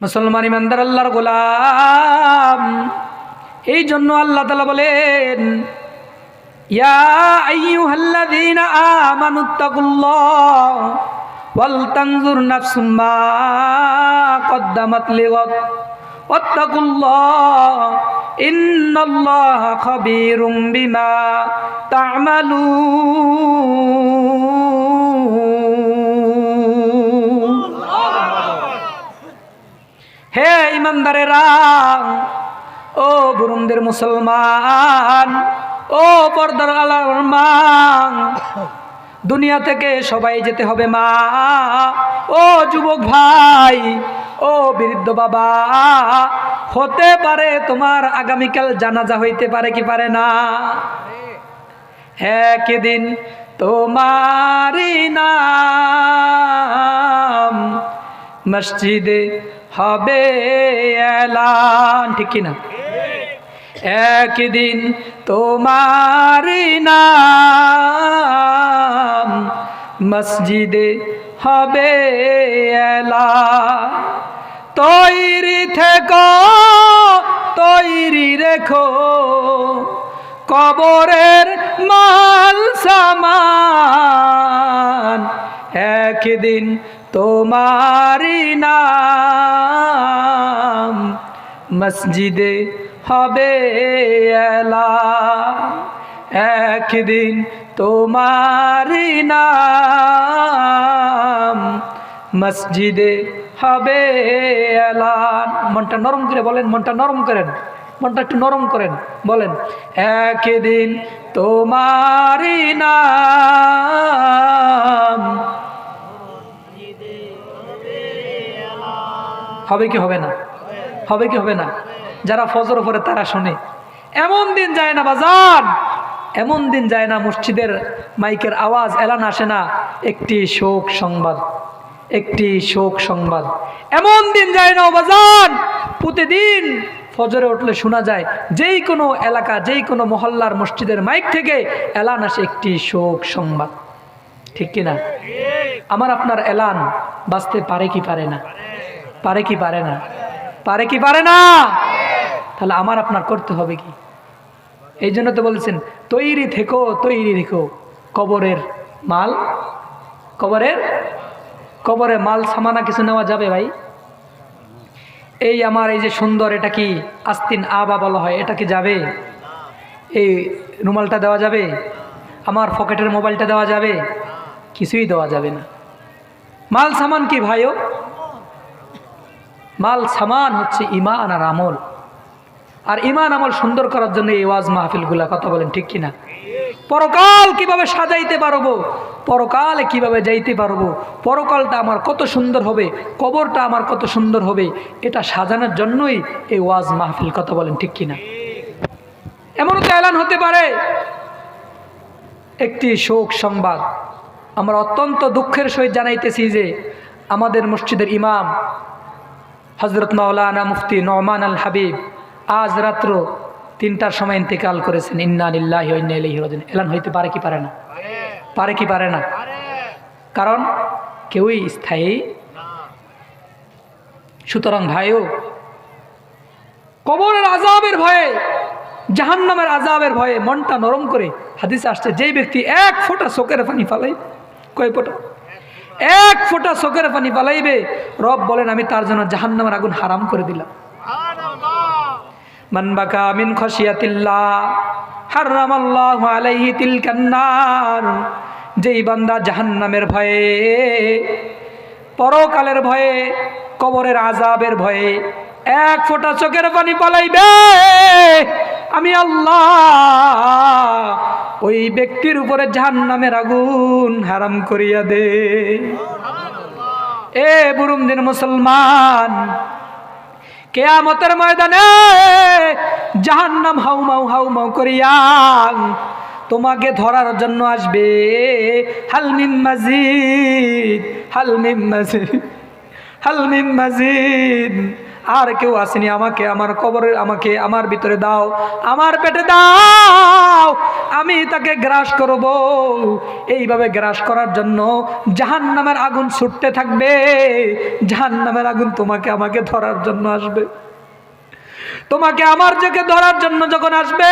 মুসলমান ইমানদার আল্লাহর গোলাম। এই জন্য আল্লাহ তাআলা বলেন, ইয়া আইয়ুহাল্লাযীনা আমানুত্তাকুল্লাহ ওয়াল তানজুর নাফসুম মা কদ্দামাত লিগাদ ওয়াত্তাকুল্লাহ ইন্নাল্লাহা খাবীরুম বিমা তা'মালুন। হে ইমানদারেরা, ও বুরুমদের মুসলমান, ও পর্দার আলার মা, দুনিয়া থেকে সবাই যেতে হবে মা। ও যুবক ভাই, ও বৃদ্ধ বাবা, হতে পারে তোমার আগামীকাল জানাজা হইতে পারে কি পারে না। একদিন তোমারই নাম মসজিদে হবে এলান, ঠিক কিনা? একদিন তোমারই নাম মসজিদে হবে এলান। তৈরি থেকো, তৈরি রেখো কবরের মাল সামান। একদিন তোমারই নাম মসজিদে হবে এলান। একদিন তোমারই নাম মসজিদে হবে এলান। মনটা নরম করে বলেন, মনটা নরম করেন, মনটা একটু নরম করেন, বলেন একদিন তোমারই নাম হবে কি হবে না? হবে কি হবে না? যারা ফজর পড়ে তারা শোনে। এমন দিন যায় না বাজান, এমন দিন যায় না মসজিদের মাইকের আওয়াজ এলান আসে না একটি শোক সংবাদ, একটি শোক সংবাদ। এমন দিন যায় না বাজান, প্রতিদিন ফজরে উঠলে শোনা যায় যেই কোনো এলাকা, যেই কোনো মহল্লার মসজিদের মাইক থেকে এলান আসে একটি শোক সংবাদ, ঠিক কিনা? আমার আপনার এলান বাজতে পারে কি পারে না? পারে কি পারে না? পারে কি পারে না? তাহলে আমার আপনার করতে হবে কি? এই জন্য তো বলছেন তৈরি থেকো, তৈরি রেখো কবরের মাল। কবরে মাল সামানা কিছু নেওয়া যাবে ভাই? এই আমার এই যে সুন্দর, এটা কি আস্তিন আবা বলা হয়, এটা কি যাবে? এই রুমালটা দেওয়া যাবে? আমার পকেটের মোবাইলটা দেওয়া যাবে? কিছুই দেওয়া যাবে না। মাল সামান কি ভাইও? মাল সামান হচ্ছে ইমান আর আমল। আর ইমান আমল সুন্দর করার জন্য এই ওয়াজ মাহফিলগুলা, কথা বলেন ঠিক কিনা? পরকাল কিভাবে সাজাইতে পারবো, পরকালে কিভাবে যাইতে পারবো, পরকালটা আমার কত সুন্দর হবে, কবরটা আমার কত সুন্দর হবে, এটা সাজানোর জন্যই এই ওয়াজ মাহফিল, কথা বলেন ঠিক কিনা? এমনও তো এলান হতে পারে একটি শোক সংবাদ। আমরা অত্যন্ত দুঃখের সহিত জানাইতেছি যে আমাদের মসজিদের ইমাম হযরত মাওলানা মুফতি নোমান আল হাবিব আজ রাত্র 3টার সময় ইন্তেকাল করেছেন। ইন্না লিল্লাহি ওয়া ইন্না ইলাইহি রাজিউন। এলান হইতে পারে কি পারে না? পারে কি পারে না? কারণ কেউই স্থায়ী। সুতরাং ভাইও, কবরের আযাবের ভয়ে, জাহান্নামের আযাবের ভয়ে মনটা নরম করে, হাদিসে আসছে যেই ব্যক্তি 1 ফোঁটা চোখের পানি ফালাই, কয় ফোঁটা? 1 ফোঁটা চোখের পানি ফালাইবে, রব বলেন আমি তার জন্য জাহান্নামের আগুন হারাম করে দিলাম। মান বাকা মিন খাশিয়াতিল্লাহ হারামাল্লাহু আলাইহি তিলকান নার। যেই বান্দা জাহান্নামের ভয়ে, পরকালের ভয়ে, কবরের আযাবের ভয়ে 1 ফোঁটা চোখের পানি পালাইবে, আমি আল্লাহ ওই ব্যক্তির উপরে জাহান্নামের আগুন হারাম করিয়া দে। এ বুরুমদিন মুসলমান, কিয়ামতের ময়দানে জাহান্নাম হাউমাউ হাউমাউ করিয়া তোমাকে ধরার জন্য আসবে। হাল মিন মাজিদ, হাল মিন মাজিদ, হাল মিন মাজিদ। আর কেউ আসেনি, আমাকে আমার কবরে, আমাকে আমার ভিতরে দাও, আমার পেটে দাও, আমি তাকে গ্রাস করব। এইভাবে গ্রাস করার জন্য জাহান্নামের আগুন ছুটতে থাকবে, জাহান্নামের আগুন তোমাকে আমাকে ধরার জন্য আসবে। তোমাকে আমার জেকে ধরার জন্য যখন আসবে,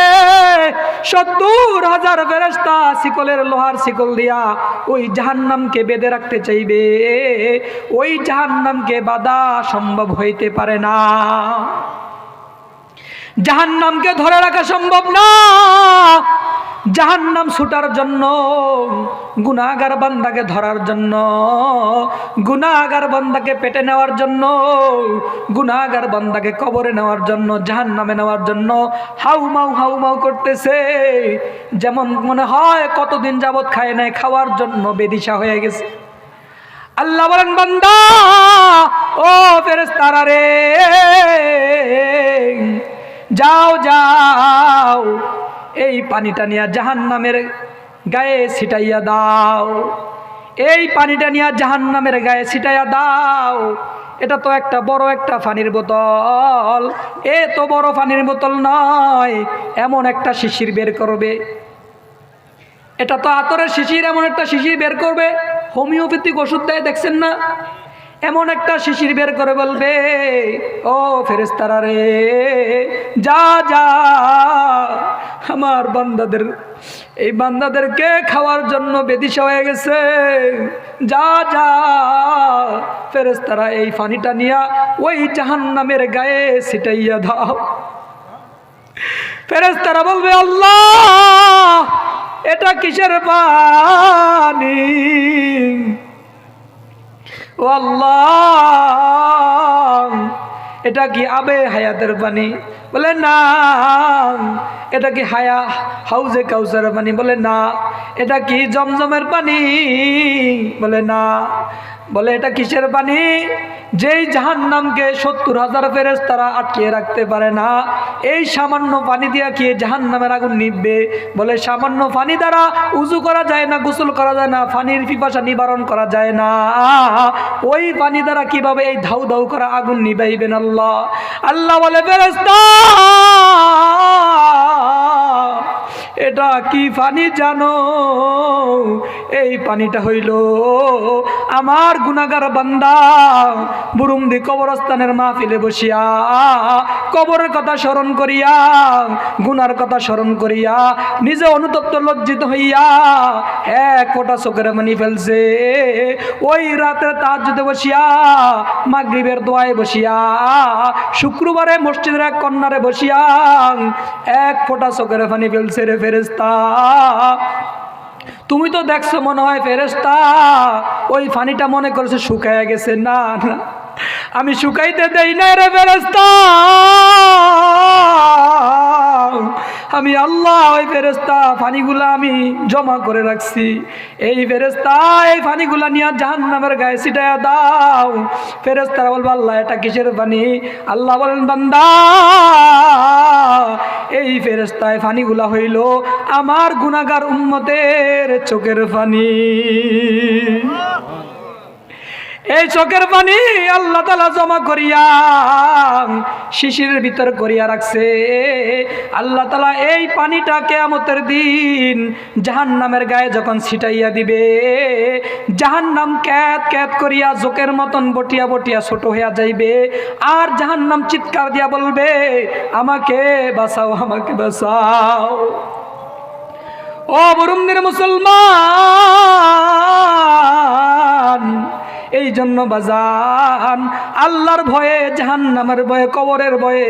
70,000 ফেরেশতা শিকলের লোহার শিকল দিয়া ওই জাহান্নামকে বেঁধে রাখতে চাইবে। ওই জাহান্নামকে বাধা সম্ভব হইতে পারে না, জাহান্নামকে ধরে রাখা সম্ভব না। জাহান্নাম ছুটার জন্য, গুনাহগার বান্দাকে ধরার জন্য, গুনাহগার বান্দাকে পেটে নেওয়ার জন্য, গুনাহগার বান্দাকে কবরে নেওয়ার জন্য, জাহান্নামে নেওয়ার জন্য হাউমাউ করতেছে। যেমন মনে হয় কতদিন যাবত খায় নাই, খাওয়ার জন্য বেদিশা হয়ে গেছে। আল্লাহ বলেন, বান্দা ও ফেরেশতারা রে, যাও যাও, এই পানিটা নিয়ে জাহান্নামের গায়ে ছিটাইয়া দাও, এই পানিটা নিয়ে জাহান্নামের গায়ে ছিটাইয়া দাও। এটা তো একটা বড় একটা পানির বোতল, এ তো বড় পানির বোতল নয়, এমন একটা শিশির বের করবে। এটা তো আতরের শিশির, এমন একটা শিশির বের করবে। হোমিওপ্যাথিক ওষুধ দেয় দেখছেন না, এমন একটা শিশির বের করে বলবে, ও ফেরেশতারা রে, যা যা, আমার বান্দাদের, এই বান্দাদেরকে খাওয়ার জন্য বেদিশা হয়ে গেছে, যা যা। ফেরেশতারা এই পানিটা নিয়া ওই জাহান্নামের গায়ে ছিটাইয়া দাও। ফেরেশতারা বলবে, আল্লাহ এটা কিসের পানি? ও আল্লাহ, এটা কি আবে হায়াতের পানি? বলে না। এটা কি হাউজে কাউসারের পানি? বলে না। এটা কি জমজমের পানি? বলে না। বলে এটা কিসের পানি? যেই জাহান্নামকে 70,000 ফেরেশতারা আটকিয়ে রাখতে পারে না, এই সামান্য পানি দিয়া কি জাহান্নামের আগুন নিভবে? বলে সামান্য পানি দ্বারা উযু করা যায় না, গোসল করা যায় না, পানির পিপাসা নিবারণ করা যায় না, ওই পানি দ্বারা কিভাবে এই ধাউ ধাউ করা আগুন নিভাইবেন আল্লাহ? আল্লাহ বলে, ফেরেশতা এটা কি পানি জানো? এই পানিটা হইল আমার গুনাহগার বান্দা বুরুমদি কবরস্থানের মাহফিলে বসিয়া কবরের কথা স্মরণ করিয়া, গুনার কথা স্মরণ করিয়া নিজে অনুতপ্ত লজ্জিত হইয়া এক ফোঁটা চোখের পানি ফেলছে। ওই রাতে তাহাজ্জুদে বসিয়া, মাগরিবের দোয়ায় বসিয়া, শুক্রবারে মসজিদের এক কর্নারে বসিয়া এক ফোঁটা চোখের পানি ফেলছে রে ফেরেশতা। তুমি তো দেখছো মনে হয় ফেরেশতা ওই পানিটা মনে করছে শুকায় গেছে। না না, আমি শুকাইতে দেই না রে ফেরেশতা, আমি আল্লাহ ওই ফেরেশতা পানিগুলা আমি জমা করে রাখছি। এই ফেরেশতা এই পানিগুলা নিয়ে জাহান্নামের গায়ে ছিটাইয়া দাও। ফেরেশতারা বলবে, আল্লাহ এটা কিসের পানি? আল্লাহ বলেন, বান্দা এই ফেরেশতা এই পানিগুলা হইল আমার গুনাহগার উম্মতের চোখের পানি। এই চোখের পানি আল্লাহ তাআলা জমা করিয়া শিশিরের ভিতর করিয়া রাখছে। আল্লাহ তাআলা এই পানিটা কিয়ামতের দিন জাহান্নামের গায়ে যখন ছিটাইয়া দিবে, জাহান্নাম ক্যাত ক্যাত করিয়া জোকের মতন বটিয়া বটিয়া ছোট হইয়া যাইবে। আর জাহান্নাম চিৎকার দিয়া বলবে, আমাকে বাঁচাও, আমাকে বাঁচাও। ও বরুমদের মুসলমান, এই জন্য বাজান আল্লাহর ভয়ে, জাহান্নামের ভয়ে, কবরের ভয়ে,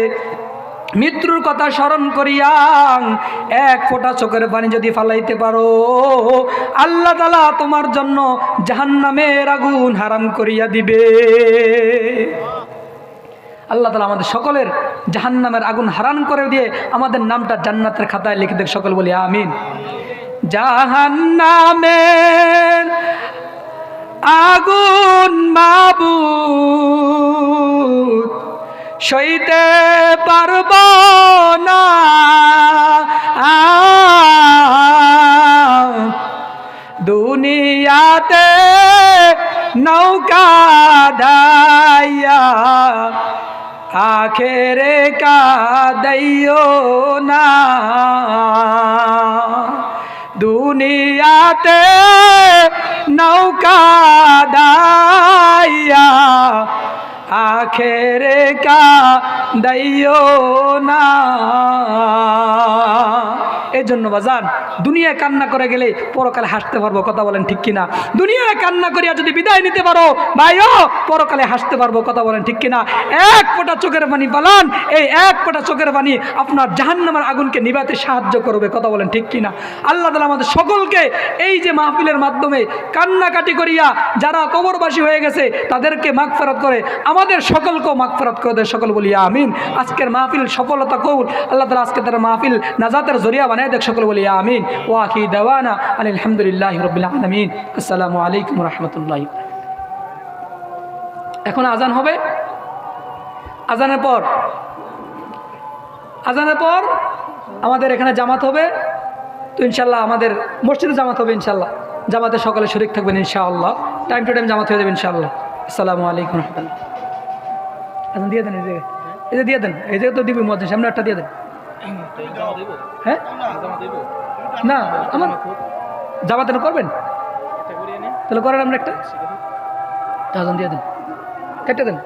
মৃত্যুর কথা স্মরণ করিয়া এক ফোঁটা চোখের পানি যদি ফালাইতে পারো, আল্লাহ তাআলা তোমার জন্য জাহান্নামের আগুন হারাম করিয়া দিবে। আল্লাহ তাআলা আমাদের সকলের জাহান্নামের আগুন হারাম করে দিয়ে আমাদের নামটা জান্নাতের খাতায় লিখে দেখ। সকল বলি আমিন। জাহান্নামের আগুন মাবুদ সইতে পারব না, দুনিয়াতে নৌকা ডাইয়া আখেরে কাঁদাইও না, দুনিয়াতে নৌকা দাইয়া আখেরে কাঁদাইও না। এই জন্য বাজান, দুনিয়ায় কান্না করে গেলে পরকালে হাসতে পারবো, কথা বলেন ঠিক কিনা? দুনিয়ায় কান্না করিয়া যদি বিদায় নিতে পারো ভাইও, পরকালে হাসতে পারবো, কথা বলেন ঠিক কিনা? এক ফোঁটা চোখের পানি পালান, এই এক ফোঁটা চোখের পানি আপনার জাহান্নামের আগুনকে নিভাতে সাহায্য করবে, কথা বলেন ঠিক কিনা? আল্লাহ তাআলা আমাদের সকলকে এই যে মাহফিলের মাধ্যমে কান্নাকাটি করিয়া যারা কবরবাসী হয়ে গেছে তাদেরকে মাগফিরাত করে, আমাদের সকলকেও মাগফিরাত করে দেয়, সকল বলি আমিন। আজকের মাহফিল সফলতা কবুল আল্লাহ তাআলা আজকে তার মাহফিল নাজাতের জরিয়া বানায় দেখ, সকল বলি আমিন। ওয়া আখিরু দাওয়ানা আলহামদুলিল্লাহি রাব্বিল আলামিন। আসসালামু আলাইকুম ওয়া রাহমাতুল্লাহি। এখন আজান হবে, আজানের পর আমাদের এখানে জামাত হবে, তো ইনশাল্লাহ আমাদের মসজিদে জামাত হবে, ইনশাল্লাহ জামাতে সকালে শরীক থাকবেন ইনশাআল্লাহ, টাইম টু টাইম জামাত হয়ে যাবে ইনশাআল্লাহ। আসসালামু আলাইকুম রহমতুল্লাহ। আজান দিয়ে দেন, এই যে দিয়ে দেন, এই যে তো দিবি মধ্যে সামনে একটা দিয়ে দেন। হ্যাঁ না, আমার জামাতে করবেন তাহলে করেন, আমরা একটা আজান দিয়ে দেন, কেটে দেন।